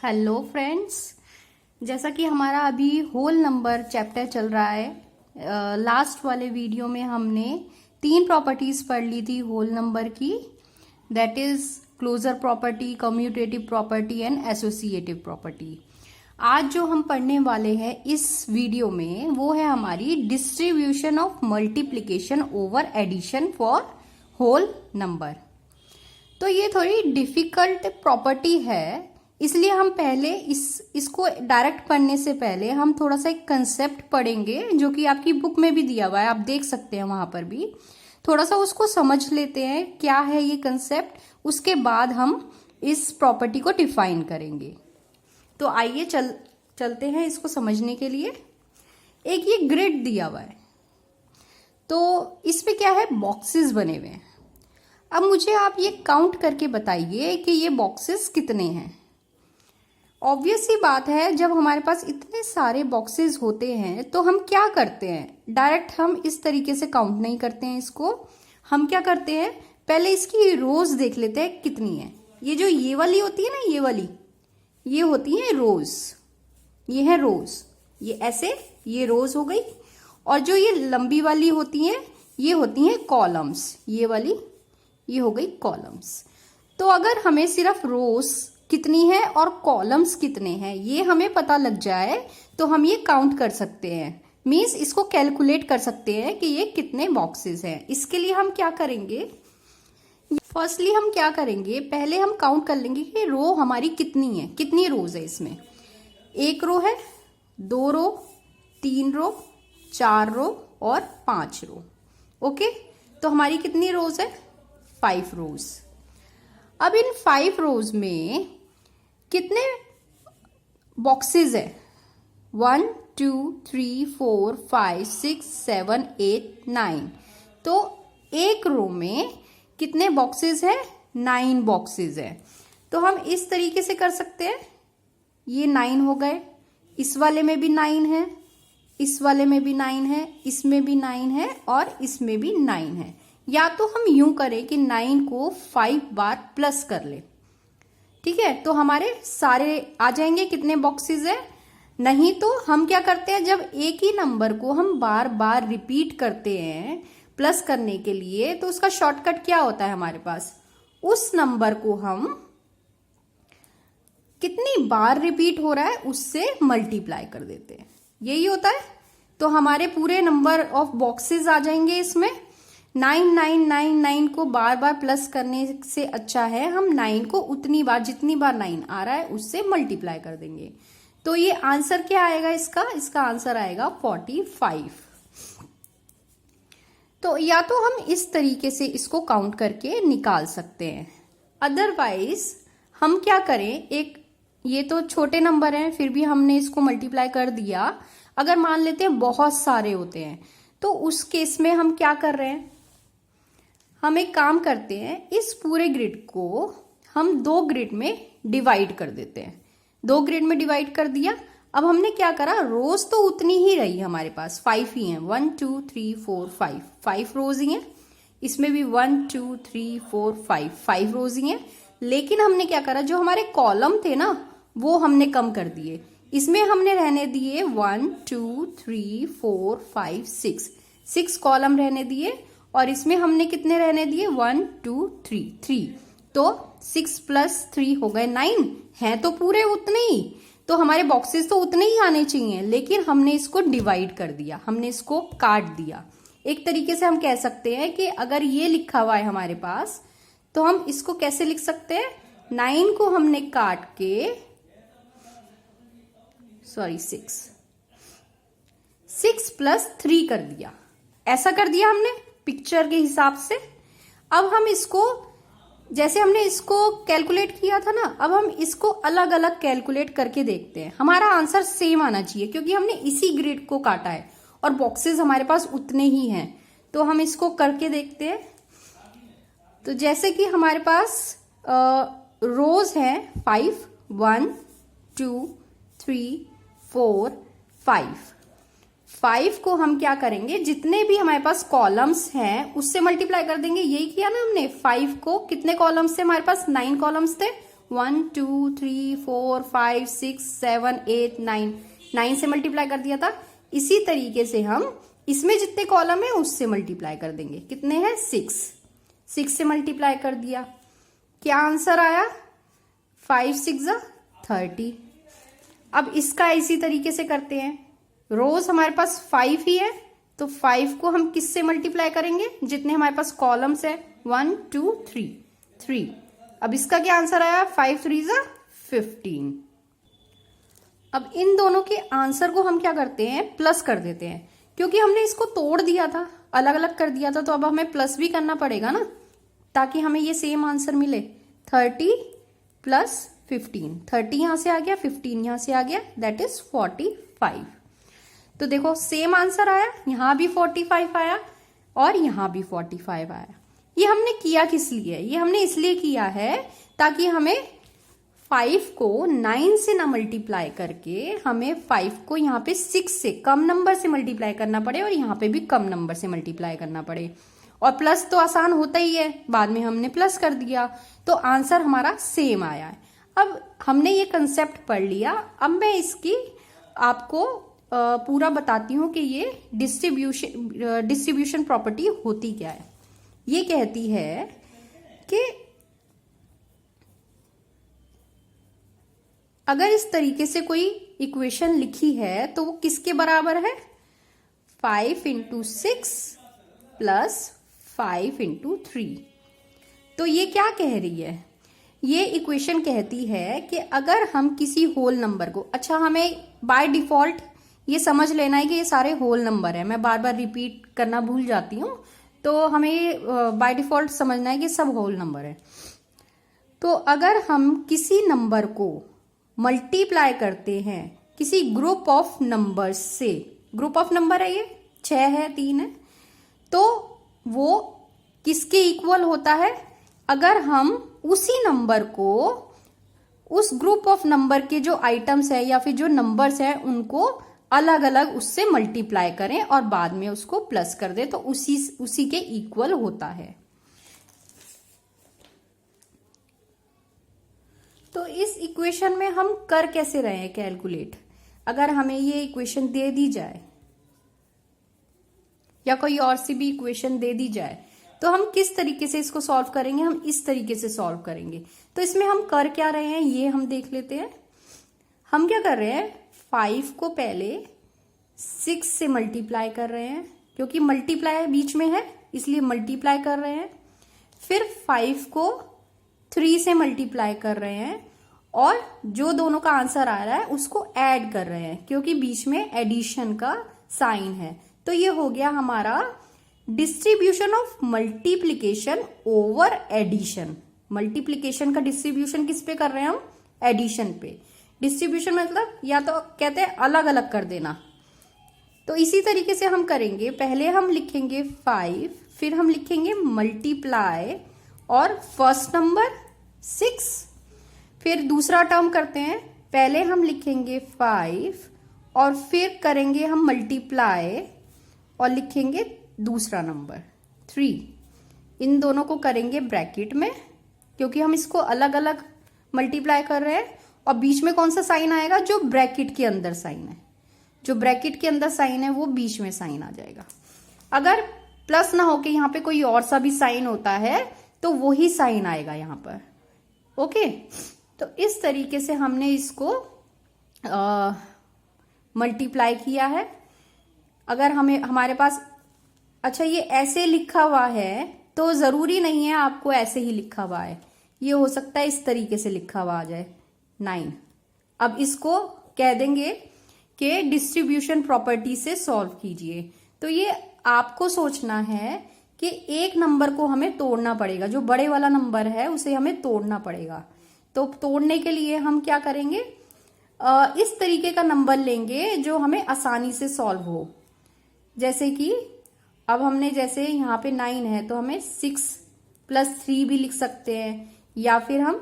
Hello friends, जैसा कि हमारा अभी होल नंबर चैप्टर चल रहा है। लास्ट वाले वीडियो में हमने 3 प्रॉपर्टीज पढ़ ली थी होल नंबर की, that is closure property, commutative property and associative property. आज जो हम पढ़ने वाले हैं इस वीडियो में वो है हमारी distribution of multiplication over addition for whole number. तो ये थोड़ी डिफिकल्ट प्रॉपर्टी है, इसलिए हम पहले इसको डायरेक्ट पढ़ने से पहले हम थोड़ा सा एक कंसेप्ट पढ़ेंगे जो कि आपकी बुक में भी दिया हुआ है, आप देख सकते हैं वहां पर भी। थोड़ा सा उसको समझ लेते हैं क्या है ये कंसेप्ट, उसके बाद हम इस प्रॉपर्टी को डिफाइन करेंगे। तो आइए चलते हैं इसको समझने के लिए। एक ये ग्रिड दिया हुआ है, तो इसमें क्या है, बॉक्सेस बने हुए हैं। अब मुझे आप ये काउंट करके बताइए कि ये बॉक्सेस कितने हैं। ऑब्वियस सी बात है, जब हमारे पास इतने सारे बॉक्सेस होते हैं तो हम क्या करते हैं, डायरेक्ट हम इस तरीके से काउंट नहीं करते हैं इसको। हम क्या करते हैं, पहले इसकी रोज देख लेते हैं कितनी है। ये जो ये वाली होती है ना, ये वाली, ये होती है रोज, ये है रोज, ये ऐसे, ये रोज हो गई। और जो ये लंबी वाली होती हैं ये होती हैं कॉलम्स, ये वाली ये हो गई कॉलम्स। तो अगर हमें सिर्फ रोज कितनी है और कॉलम्स कितने हैं ये हमें पता लग जाए तो हम ये काउंट कर सकते हैं, मींस इसको कैलकुलेट कर सकते हैं कि ये कितने बॉक्सेस हैं। इसके लिए हम क्या करेंगे, फर्स्टली हम क्या करेंगे, पहले हम काउंट कर लेंगे कि रो हमारी कितनी है, कितनी रोज है इसमें। 1 रो है, 2 रो, 3 रो, 4 रो और 5 रो। ओके, तो हमारी कितनी रोज है, 5 रोज। अब इन 5 रोज में कितने बॉक्सेस है, 1 2 3 4 5 6 7 8 9। तो एक रो में कितने बॉक्सेस है, 9 बॉक्सेस है। तो हम इस तरीके से कर सकते हैं, ये 9 हो गए, इस वाले में भी 9 है, इस वाले में भी 9 है, इसमें भी 9 है और इसमें भी 9 है। या तो हम यूं करें कि 9 को 5 बार प्लस कर ले, ठीक है, तो हमारे सारे आ जाएंगे कितने बॉक्सेस है। नहीं तो हम क्या करते हैं, जब एक ही नंबर को हम बार बार रिपीट करते हैं प्लस करने के लिए, तो उसका शॉर्टकट क्या होता है हमारे पास, उस नंबर को हम कितनी बार रिपीट हो रहा है उससे मल्टीप्लाई कर देते हैं, यही होता है। तो हमारे पूरे नंबर ऑफ बॉक्सेस आ जाएंगे इसमें। 9999 को बार बार प्लस करने से अच्छा है हम 9 को उतनी बार, जितनी बार 9 आ रहा है उससे मल्टीप्लाई कर देंगे। तो ये आंसर क्या आएगा इसका आंसर आएगा 45। तो या तो हम इस तरीके से इसको काउंट करके निकाल सकते हैं, अदरवाइज हम क्या करें, एक ये तो छोटे नंबर हैं फिर भी हमने इसको मल्टीप्लाई कर दिया। अगर मान लेते हैं बहुत सारे होते हैं तो उस केस में हम क्या कर रहे हैं, हम एक काम करते हैं, इस पूरे ग्रिड को हम 2 ग्रिड में डिवाइड कर देते हैं। 2 ग्रिड में डिवाइड कर दिया। अब हमने क्या करा, रोज तो उतनी ही रही हमारे पास, 5 ही हैं, 1 2 3 4 5 रोज ही हैं। इसमें भी 1 2 3 4 5 रोज ही हैं। लेकिन हमने क्या करा, जो हमारे कॉलम थे ना वो हमने कम कर दिए। इसमें हमने रहने दिए 1 2 3 4 5 6 कॉलम रहने दिए। और इसमें हमने कितने रहने दिए, 1 2 3। तो 6 + 3 हो गए 9, हैं तो पूरे उतने ही, तो हमारे बॉक्सेस तो उतने ही आने चाहिए, लेकिन हमने इसको डिवाइड कर दिया, हमने इसको काट दिया। एक तरीके से हम कह सकते हैं कि अगर ये लिखा हुआ है हमारे पास तो हम इसको कैसे लिख सकते हैं, 9 को हमने काट के, सॉरी 6 + 3 कर दिया, ऐसा कर दिया हमने पिक्चर के हिसाब से। अब हम इसको, जैसे हमने इसको कैलकुलेट किया था ना, अब हम इसको अलग अलग कैलकुलेट करके देखते हैं। हमारा आंसर सेम आना चाहिए क्योंकि हमने इसी ग्रिड को काटा है और बॉक्सेस हमारे पास उतने ही हैं। तो हम इसको करके देखते हैं। तो जैसे कि हमारे पास रोज है 5, 1 2 3 4 5 को हम क्या करेंगे, जितने भी हमारे पास कॉलम्स हैं उससे मल्टीप्लाई कर देंगे। यही किया ना हमने, 5 को कितने कॉलम्स थे हमारे पास, 9 कॉलम्स थे, 1 2 3 4 5 6 7 8 9, 9 से मल्टीप्लाई कर दिया था। इसी तरीके से हम इसमें जितने कॉलम है उससे मल्टीप्लाई कर देंगे। कितने हैं? 6 से मल्टीप्लाई कर दिया। क्या आंसर आया? 5 6 30। अब इसका इसी तरीके से करते हैं। रोज हमारे पास 5 ही है, तो 5 को हम किससे मल्टीप्लाई करेंगे? जितने हमारे पास कॉलम्स है 1 2 3। अब इसका क्या आंसर आया? 5 3 15। अब इन दोनों के आंसर को हम क्या करते हैं? प्लस कर देते हैं, क्योंकि हमने इसको तोड़ दिया था, अलग अलग कर दिया था, तो अब हमें प्लस भी करना पड़ेगा ना, ताकि हमें ये सेम आंसर मिले। 30 प्लस 15, 30 यहां से आ गया, 15 यहां से आ गया, दैट इज 45। तो देखो सेम आंसर आया, यहां भी 45 आया और यहां भी 45 आया। ये हमने किया किस लिए? ये हमने इसलिए किया है ताकि हमें 5 को 9 से ना मल्टीप्लाई करके हमें 5 को यहाँ पे 6 से कम नंबर से मल्टीप्लाई करना पड़े और यहाँ पे भी कम नंबर से मल्टीप्लाई करना पड़े। और प्लस तो आसान होता ही है, बाद में हमने प्लस कर दिया, तो आंसर हमारा सेम आया है। अब हमने ये कंसेप्ट पढ़ लिया, अब मैं इसकी आपको पूरा बताती हूँ कि ये डिस्ट्रीब्यूशन प्रॉपर्टी होती क्या है। ये कहती है कि अगर इस तरीके से कोई इक्वेशन लिखी है तो वो किसके बराबर है? 5 × 6 प्लस 5 × 3। तो ये क्या कह रही है? ये इक्वेशन कहती है कि अगर हम किसी होल नंबर को, अच्छा हमें बाय डिफॉल्ट ये समझ लेना है कि ये सारे होल नंबर है, मैं बार बार रिपीट करना भूल जाती हूँ, तो हमें बाय डिफॉल्ट समझना है कि सब होल नंबर है। तो अगर हम किसी नंबर को मल्टीप्लाई करते हैं किसी ग्रुप ऑफ नंबर से, ग्रुप ऑफ नंबर है ये 6 है 3 है, तो वो किसके इक्वल होता है? अगर हम उसी नंबर को उस ग्रुप ऑफ नंबर के जो आइटम्स है या फिर जो नंबर्स है उनको अलग अलग उससे मल्टीप्लाई करें और बाद में उसको प्लस कर दे, तो उसी के इक्वल होता है। तो इस इक्वेशन में हम कर कैसे रहे हैं कैलकुलेट? अगर हमें ये इक्वेशन दे दी जाए या कोई और सी भी इक्वेशन दे दी जाए तो हम किस तरीके से इसको सॉल्व करेंगे? हम इस तरीके से सॉल्व करेंगे। तो इसमें हम कर क्या रहे हैं ये हम देख लेते हैं। हम क्या कर रहे हैं? 5 को पहले 6 से मल्टीप्लाई कर रहे हैं, क्योंकि मल्टीप्लाई बीच में है इसलिए मल्टीप्लाई कर रहे हैं। फिर 5 को 3 से मल्टीप्लाई कर रहे हैं और जो दोनों का आंसर आ रहा है उसको ऐड कर रहे हैं, क्योंकि बीच में एडिशन का साइन है। तो ये हो गया हमारा distribution of multiplication over addition. Multiplication का डिस्ट्रीब्यूशन किस पे कर रहे हैं हम? एडिशन पे। डिस्ट्रीब्यूशन मतलब या तो कहते हैं अलग अलग कर देना। तो इसी तरीके से हम करेंगे। पहले हम लिखेंगे 5, फिर हम लिखेंगे मल्टीप्लाई और फर्स्ट नंबर 6, फिर दूसरा टर्म करते हैं। पहले हम लिखेंगे 5 और फिर करेंगे हम मल्टीप्लाई और लिखेंगे दूसरा नंबर 3। इन दोनों को करेंगे ब्रैकेट में, क्योंकि हम इसको अलग अलग मल्टीप्लाई कर रहे हैं। और बीच में कौन सा साइन आएगा? जो ब्रैकेट के अंदर साइन है, जो ब्रैकेट के अंदर साइन है वो बीच में साइन आ जाएगा। अगर प्लस ना होके यहाँ पे कोई और सा भी साइन होता है तो वही साइन आएगा यहाँ पर। ओके, तो इस तरीके से हमने इसको मल्टीप्लाई किया है। अगर हमें हमारे पास, अच्छा ये ऐसे लिखा हुआ है तो जरूरी नहीं है आपको ऐसे ही लिखा हुआ है, ये हो सकता है इस तरीके से लिखा हुआ आ जाए 9। अब इसको कह देंगे कि डिस्ट्रीब्यूशन प्रॉपर्टी से सॉल्व कीजिए। तो ये आपको सोचना है कि एक नंबर को हमें तोड़ना पड़ेगा, जो बड़े वाला नंबर है उसे हमें तोड़ना पड़ेगा। तो तोड़ने के लिए हम क्या करेंगे? इस तरीके का नंबर लेंगे जो हमें आसानी से सॉल्व हो। जैसे कि अब हमने जैसे यहाँ पे 9 है तो हमें 6 + 3 भी लिख सकते हैं, या फिर हम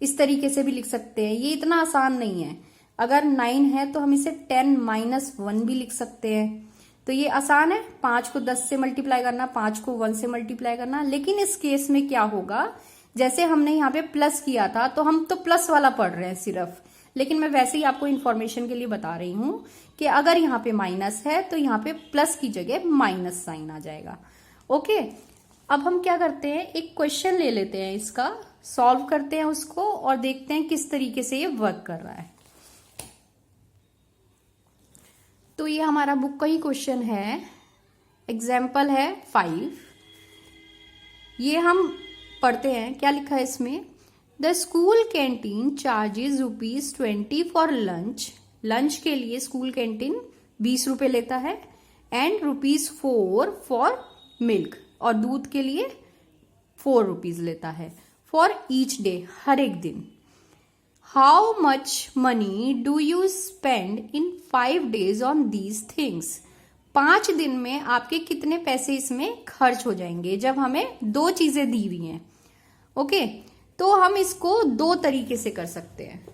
इस तरीके से भी लिख सकते हैं। ये इतना आसान नहीं है। अगर 9 है तो हम इसे 10 - 1 भी लिख सकते हैं। तो ये आसान है, 5 को 10 से मल्टीप्लाई करना, 5 को 1 से मल्टीप्लाई करना। लेकिन इस केस में क्या होगा? जैसे हमने यहाँ पे प्लस किया था तो हम तो प्लस वाला पढ़ रहे हैं सिर्फ, लेकिन मैं वैसे ही आपको इन्फॉर्मेशन के लिए बता रही हूं कि अगर यहाँ पे माइनस है तो यहाँ पे प्लस की जगह माइनस साइन आ जाएगा। ओके, अब हम क्या करते हैं, एक क्वेश्चन ले लेते हैं, इसका सॉल्व करते हैं उसको और देखते हैं किस तरीके से ये वर्क कर रहा है। तो ये हमारा बुक का ही क्वेश्चन है, एग्जाम्पल है 5। ये हम पढ़ते हैं, क्या लिखा है इसमें, the school canteen charges ₹20 for lunch. Lunch के लिए स्कूल कैंटीन 20 रुपए लेता है, एंड ₹4 फॉर मिल्क, और दूध के लिए 4 रुपीज लेता है, फॉर ईच डे, हर एक दिन। How much money do you spend in 5 days on these things. 5 दिन में आपके कितने पैसे इसमें खर्च हो जाएंगे, जब हमें 2 चीजें दी हुई हैं। ओके, तो हम इसको 2 तरीके से कर सकते हैं।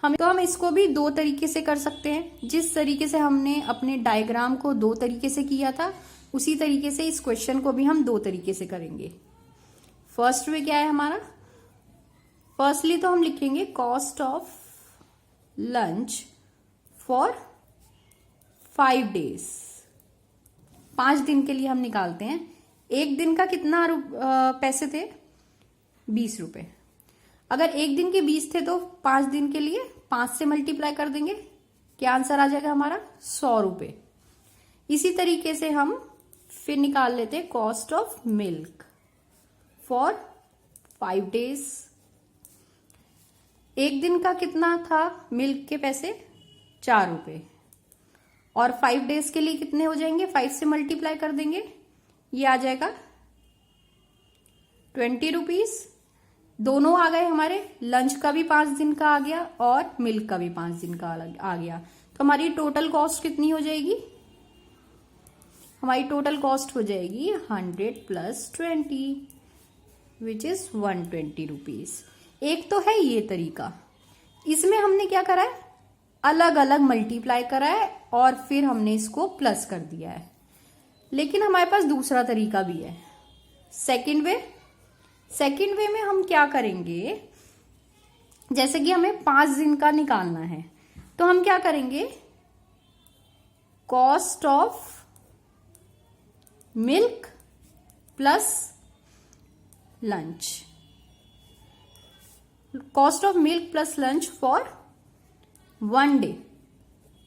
हम इसको भी 2 तरीके से कर सकते हैं। जिस तरीके से हमने अपने डायग्राम को 2 तरीके से किया था, उसी तरीके से इस क्वेश्चन को भी हम 2 तरीके से करेंगे। फर्स्ट वे क्या है हमारा, फर्स्टली तो हम लिखेंगे cost of lunch for 5 days। 5 दिन के लिए हम निकालते हैं। एक दिन का कितना पैसे थे, 20 रुपए। अगर एक दिन के 20 थे तो 5 दिन के लिए 5 से मल्टीप्लाई कर देंगे, क्या आंसर आ जाएगा हमारा, 100 रुपए। इसी तरीके से हम फिर निकाल लेते हैं cost of milk for 5 days। एक दिन का कितना था मिल्क के पैसे, 4 रुपए, और 5 days के लिए कितने हो जाएंगे, 5 से मल्टीप्लाई कर देंगे, ये आ जाएगा 20 रुपीज। दोनों आ गए हमारे, लंच का भी 5 दिन का आ गया और मिल्क का भी 5 दिन का आ गया। तो हमारी टोटल कॉस्ट कितनी हो जाएगी, हमारी टोटल कॉस्ट हो जाएगी 100 + 20 विच इज 120 रुपीज। एक तो है ये तरीका, इसमें हमने क्या करा है, अलग अलग मल्टीप्लाई करा है और फिर हमने इसको प्लस कर दिया है। लेकिन हमारे पास दूसरा तरीका भी है, सेकंड वे में हम क्या करेंगे, जैसे कि हमें 5 दिन का निकालना है तो हम क्या करेंगे, cost of milk plus lunch, cost of milk plus lunch for 1 day।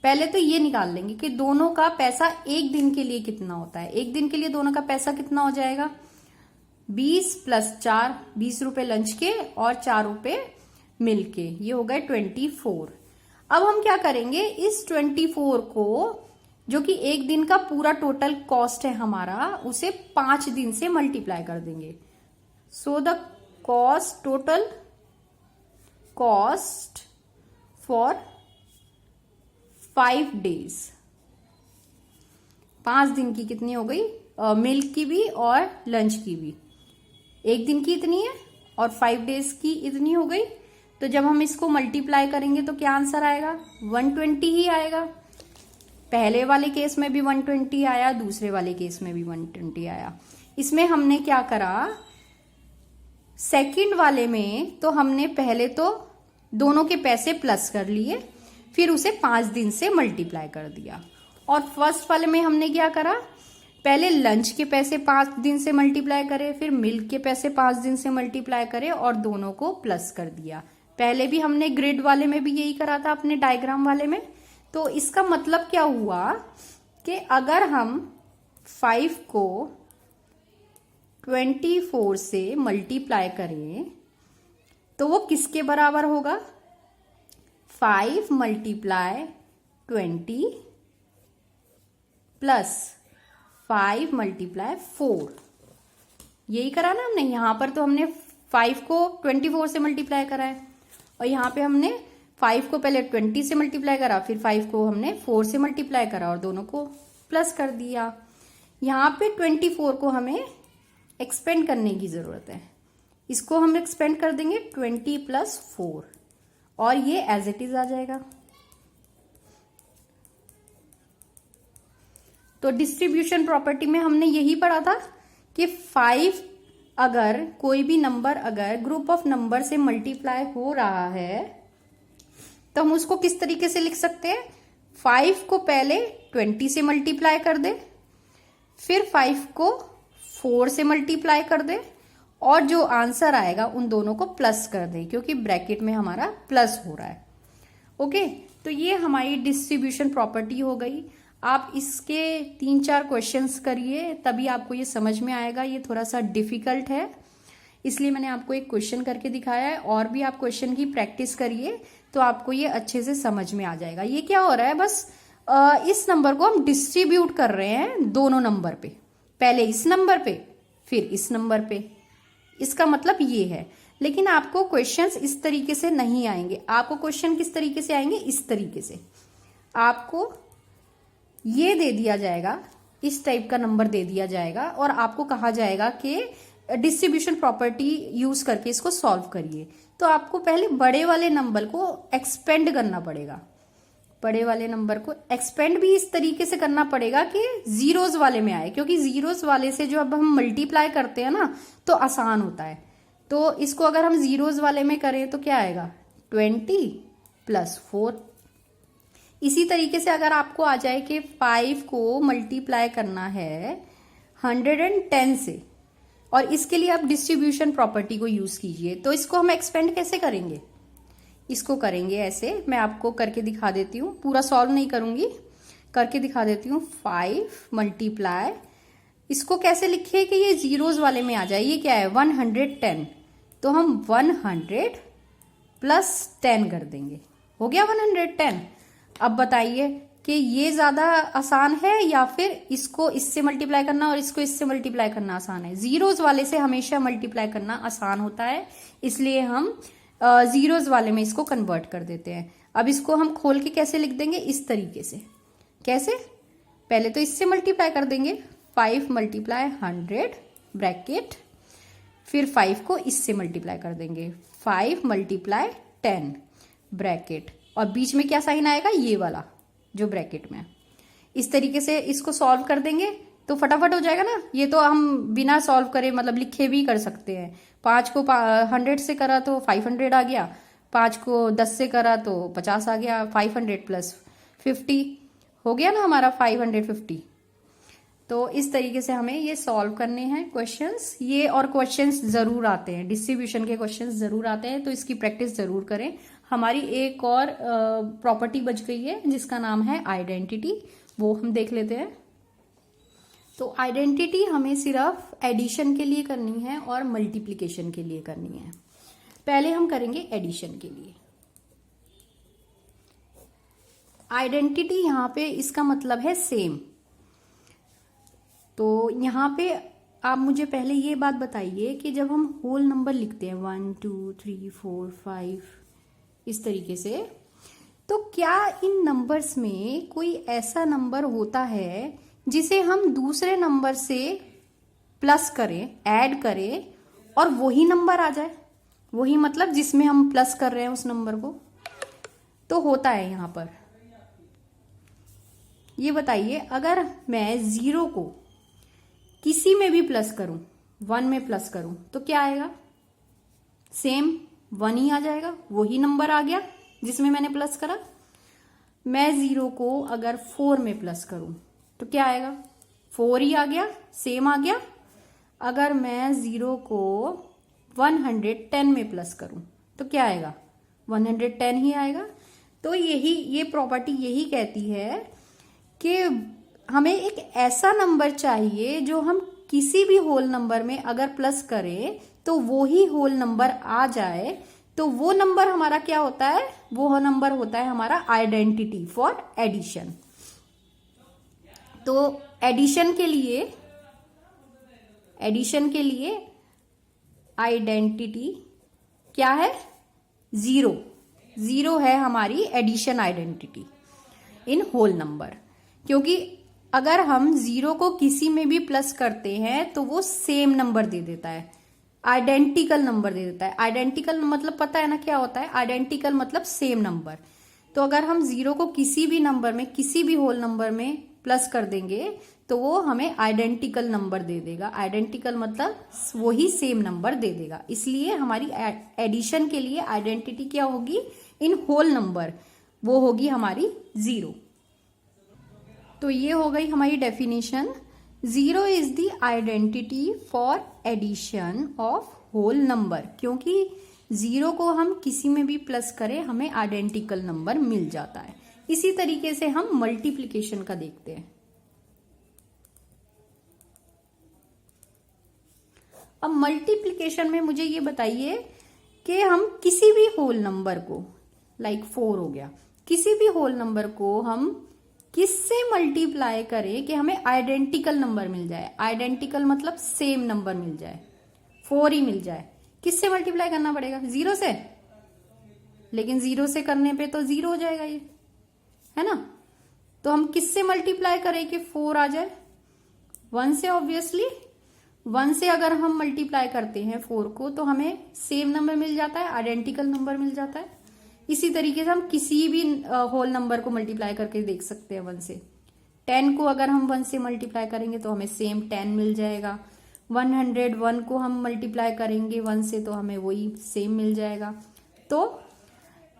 पहले तो ये निकाल लेंगे कि दोनों का पैसा एक दिन के लिए कितना होता है। एक दिन के लिए दोनों का पैसा कितना हो जाएगा, 20 + 4, 20 रुपए लंच के और 4 रुपए मिल्क के, ये हो गए 24। अब हम क्या करेंगे, इस 24 को, जो कि एक दिन का पूरा टोटल कॉस्ट है हमारा, उसे 5 दिन से मल्टीप्लाई कर देंगे। So the cost, total cost for 5 days, 5 दिन की कितनी हो गई, मिल्क की भी और लंच की भी, एक दिन की इतनी है और 5 days की इतनी हो गई। तो जब हम इसको मल्टीप्लाई करेंगे तो क्या आंसर आएगा, 120 ही आएगा। पहले वाले केस में भी 120 आया, दूसरे वाले केस में भी 120 आया। इसमें हमने क्या करा, सेकंड वाले में तो हमने पहले तो दोनों के पैसे प्लस कर लिए, फिर उसे 5 दिन से मल्टीप्लाई कर दिया। और फर्स्ट वाले में हमने क्या करा, पहले लंच के पैसे 5 दिन से मल्टीप्लाई करे, फिर मिल्क के पैसे 5 दिन से मल्टीप्लाई करे और दोनों को प्लस कर दिया। पहले भी हमने ग्रिड वाले में भी यही करा था, अपने डायग्राम वाले में। तो इसका मतलब क्या हुआ कि अगर हम 5 को 24 से मल्टीप्लाई करें तो वो किसके बराबर होगा, 5 × 20 प्लस 5 × 4। यही करा ना हमने, यहां पर तो हमने 5 को 24 से मल्टीप्लाई करा है और यहाँ पे हमने 5 को पहले 20 से मल्टीप्लाई करा, फिर 5 को हमने 4 से मल्टीप्लाई करा और दोनों को प्लस कर दिया। यहाँ पे 24 को हमें एक्सपेंड करने की जरूरत है, इसको हम एक्सपेंड कर देंगे 20 + 4 और ये एज इट इज आ जाएगा। तो डिस्ट्रीब्यूशन प्रॉपर्टी में हमने यही पढ़ा था कि 5 अगर कोई भी नंबर अगर ग्रुप ऑफ नंबर से मल्टीप्लाई हो रहा है तो हम उसको किस तरीके से लिख सकते हैं? 5 को पहले 20 से मल्टीप्लाई कर दे, फिर 5 को 4 से मल्टीप्लाई कर दे, और जो आंसर आएगा उन दोनों को प्लस कर दे, क्योंकि ब्रैकेट में हमारा प्लस हो रहा है। ओके, तो ये हमारी डिस्ट्रीब्यूशन प्रॉपर्टी हो गई। आप इसके 3-4 क्वेश्चंस करिए, तभी आपको ये समझ में आएगा। ये थोड़ा सा डिफिकल्ट है, इसलिए मैंने आपको एक क्वेश्चन करके दिखाया है। और भी आप क्वेश्चन की प्रैक्टिस करिए तो आपको ये अच्छे से समझ में आ जाएगा। ये क्या हो रहा है, बस इस नंबर को हम डिस्ट्रीब्यूट कर रहे हैं दोनों नंबर पे, पहले इस नंबर पे फिर इस नंबर पे। इसका मतलब ये है। लेकिन आपको क्वेश्चंस इस तरीके से नहीं आएंगे। आपको क्वेश्चन किस तरीके से आएंगे? इस तरीके से आपको ये दे दिया जाएगा, इस टाइप का नंबर दे दिया जाएगा, और आपको कहा जाएगा कि डिस्ट्रीब्यूशन प्रॉपर्टी यूज करके इसको सॉल्व करिए। तो आपको पहले बड़े वाले नंबर को एक्सपेंड करना पड़ेगा। बड़े वाले नंबर को एक्सपेंड भी इस तरीके से करना पड़ेगा कि जीरोस वाले में आए, क्योंकि जीरोस वाले से जो अब हम मल्टीप्लाई करते हैं ना तो आसान होता है। तो इसको अगर हम जीरोस वाले में करें तो क्या आएगा? 20 + 4। इसी तरीके से अगर आपको आ जाए कि 5 को मल्टीप्लाई करना है 110 से, और इसके लिए आप डिस्ट्रीब्यूशन प्रॉपर्टी को यूज कीजिए, तो इसको हम एक्सपेंड कैसे करेंगे? इसको करेंगे ऐसे, मैं आपको करके दिखा देती हूँ, पूरा सॉल्व नहीं करूंगी, करके दिखा देती हूँ। 5 मल्टीप्लाई, इसको कैसे लिखे कि ये जीरोस वाले में आ जाए? ये क्या है? 110। तो हम 100 + 10 कर देंगे, हो गया 110। अब बताइए कि ये ज्यादा आसान है या फिर इसको इससे मल्टीप्लाई करना और इसको इससे मल्टीप्लाई करना आसान है? जीरोस वाले से हमेशा मल्टीप्लाई करना आसान होता है, इसलिए हम जीरोस वाले में इसको कन्वर्ट कर देते हैं। अब इसको हम खोल के कैसे लिख देंगे? इस तरीके से। कैसे? पहले तो इससे मल्टीप्लाई कर देंगे, 5 × 100 ब्रैकेट, फिर 5 को इससे मल्टीप्लाई कर देंगे, 5 × 10 ब्रैकेट, और बीच में क्या साइन आएगा? ये वाला जो ब्रैकेट में। इस तरीके से इसको सॉल्व कर देंगे तो फटाफट हो जाएगा ना। ये तो हम बिना सॉल्व करे मतलब लिखे भी कर सकते हैं। 5 को 100 से करा तो 500 आ गया, 5 को 10 से करा तो 50 आ गया, 500 + 50 हो गया ना हमारा 550। तो इस तरीके से हमें ये सॉल्व करने हैं क्वेश्चंस। ये और क्वेश्चंस जरूर आते हैं, डिस्ट्रीब्यूशन के क्वेश्चंस जरूर आते हैं, तो इसकी प्रैक्टिस जरूर करें। हमारी एक और प्रॉपर्टी बच गई है जिसका नाम है आइडेंटिटी, वो हम देख लेते हैं। तो आइडेंटिटी हमें सिर्फ एडिशन के लिए करनी है और मल्टीप्लिकेशन के लिए करनी है। पहले हम करेंगे एडिशन के लिए। आइडेंटिटी यहां पे इसका मतलब है सेम। तो यहां पे आप मुझे पहले ये बात बताइए कि जब हम होल नंबर लिखते हैं 1 2 3 4 5 इस तरीके से, तो क्या इन नंबर्स में कोई ऐसा नंबर होता है जिसे हम दूसरे नंबर से प्लस करें, ऐड करें, और वही नंबर आ जाए? वही मतलब जिसमें हम प्लस कर रहे हैं उस नंबर को। तो होता है यहां पर। ये बताइए, अगर मैं 0 को किसी में भी प्लस करूं, 1 में प्लस करूं, तो क्या आएगा? सेम 1 ही आ जाएगा, वही नंबर आ गया जिसमें मैंने प्लस करा। मैं 0 को अगर 4 में प्लस करूं तो क्या आएगा? 4 ही आ गया, सेम आ गया। अगर मैं 0 को 110 में प्लस करूं तो क्या आएगा? 110 ही आएगा। तो ये प्रॉपर्टी यही कहती है कि हमें एक ऐसा नंबर चाहिए जो हम किसी भी होल नंबर में अगर प्लस करें तो वो ही होल नंबर आ जाए। तो वो नंबर हमारा क्या होता है? वो नंबर होता है हमारा आइडेंटिटी फॉर एडिशन। तो एडिशन के लिए आइडेंटिटी क्या है? 0 है हमारी addition identity in whole number. क्योंकि अगर हम 0 को किसी में भी प्लस करते हैं तो वो सेम नंबर दे देता है, आइडेंटिकल नंबर दे देता है। आइडेंटिकल मतलब पता है ना क्या होता है? आइडेंटिकल मतलब सेम नंबर। तो अगर हम 0 को किसी भी नंबर में, किसी भी होल नंबर में प्लस कर देंगे तो वो हमें आइडेंटिकल नंबर दे देगा। आइडेंटिकल मतलब वही सेम नंबर दे देगा। इसलिए हमारी एडिशन के लिए आइडेंटिटी क्या होगी इन होल नंबर, वो होगी हमारी 0। तो ये हो गई हमारी definition. 0 is the identity for addition of whole number, क्योंकि 0 को हम किसी में भी प्लस करें हमें आइडेंटिकल नंबर मिल जाता है। इसी तरीके से हम मल्टीप्लिकेशन का देखते हैं। अब मल्टीप्लिकेशन में मुझे ये बताइए कि हम किसी भी होल नंबर को, लाइक 4 हो गया, किसी भी होल नंबर को हम किससे मल्टीप्लाई करें कि हमें आइडेंटिकल नंबर मिल जाए। आइडेंटिकल मतलब सेम नंबर मिल जाए, 4 ही मिल जाए। किससे मल्टीप्लाई करना पड़ेगा? 0 से। लेकिन 0 से करने पे तो 0 हो जाएगा ये, है ना। तो हम किससे मल्टीप्लाई करें कि 4 आ जाए? 1 से। ऑब्वियसली 1 से अगर हम मल्टीप्लाई करते हैं 4 को तो हमें सेम नंबर मिल जाता है, आइडेंटिकल नंबर मिल जाता है। इसी तरीके से हम किसी भी होल नंबर को मल्टीप्लाई करके देख सकते हैं 1 से। 10 को अगर हम 1 से मल्टीप्लाई करेंगे तो हमें सेम 10 मिल जाएगा। 101 को हम मल्टीप्लाई करेंगे 1 से तो हमें वही सेम मिल जाएगा। तो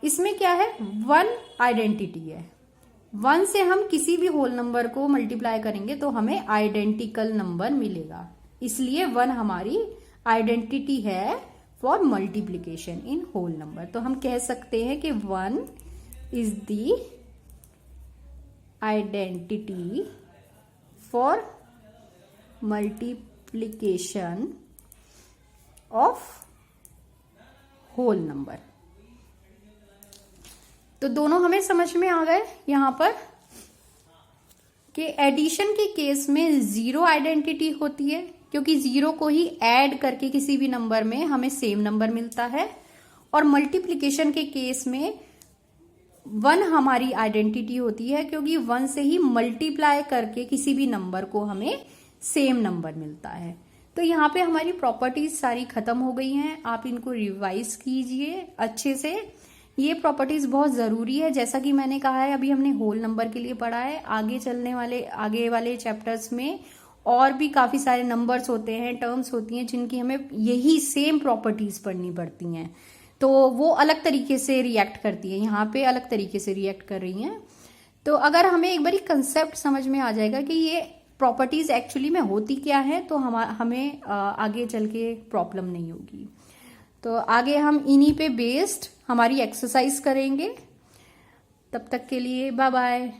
इसमें क्या है, 1 आइडेंटिटी है। 1 से हम किसी भी होल नंबर को मल्टीप्लाई करेंगे तो हमें आइडेंटिकल नंबर मिलेगा। इसलिए 1 हमारी आइडेंटिटी है for multiplication in whole number. तो हम कह सकते हैं कि 1 is the identity for multiplication of whole number. तो दोनों हमें समझ में आ गए यहां पर कि एडिशन के केस में 0 आइडेंटिटी होती है, क्योंकि 0 को ही ऐड करके किसी भी नंबर में हमें सेम नंबर मिलता है। और मल्टीप्लिकेशन के केस में 1 हमारी आइडेंटिटी होती है, क्योंकि 1 से ही मल्टीप्लाई करके किसी भी नंबर को हमें सेम नंबर मिलता है। तो यहाँ पे हमारी प्रॉपर्टीज सारी खत्म हो गई हैं। आप इनको रिवाइज कीजिए अच्छे से। ये प्रॉपर्टीज बहुत जरूरी है। जैसा कि मैंने कहा है, अभी हमने होल नंबर के लिए पढ़ा है। आगे वाले चैप्टर्स में और भी काफी सारे नंबर्स होते हैं, टर्म्स होती हैं, जिनकी हमें यही सेम प्रॉपर्टीज पढ़नी पड़ती हैं। तो वो अलग तरीके से रिएक्ट करती है, यहाँ पे अलग तरीके से रिएक्ट कर रही हैं। तो अगर हमें एक बारी कंसेप्ट समझ में आ जाएगा कि ये प्रॉपर्टीज एक्चुअली में होती क्या है, तो हमें आगे चल के प्रॉब्लम नहीं होगी। तो आगे हम इन्हीं पे बेस्ड हमारी एक्सरसाइज करेंगे। तब तक के लिए बाय बाय।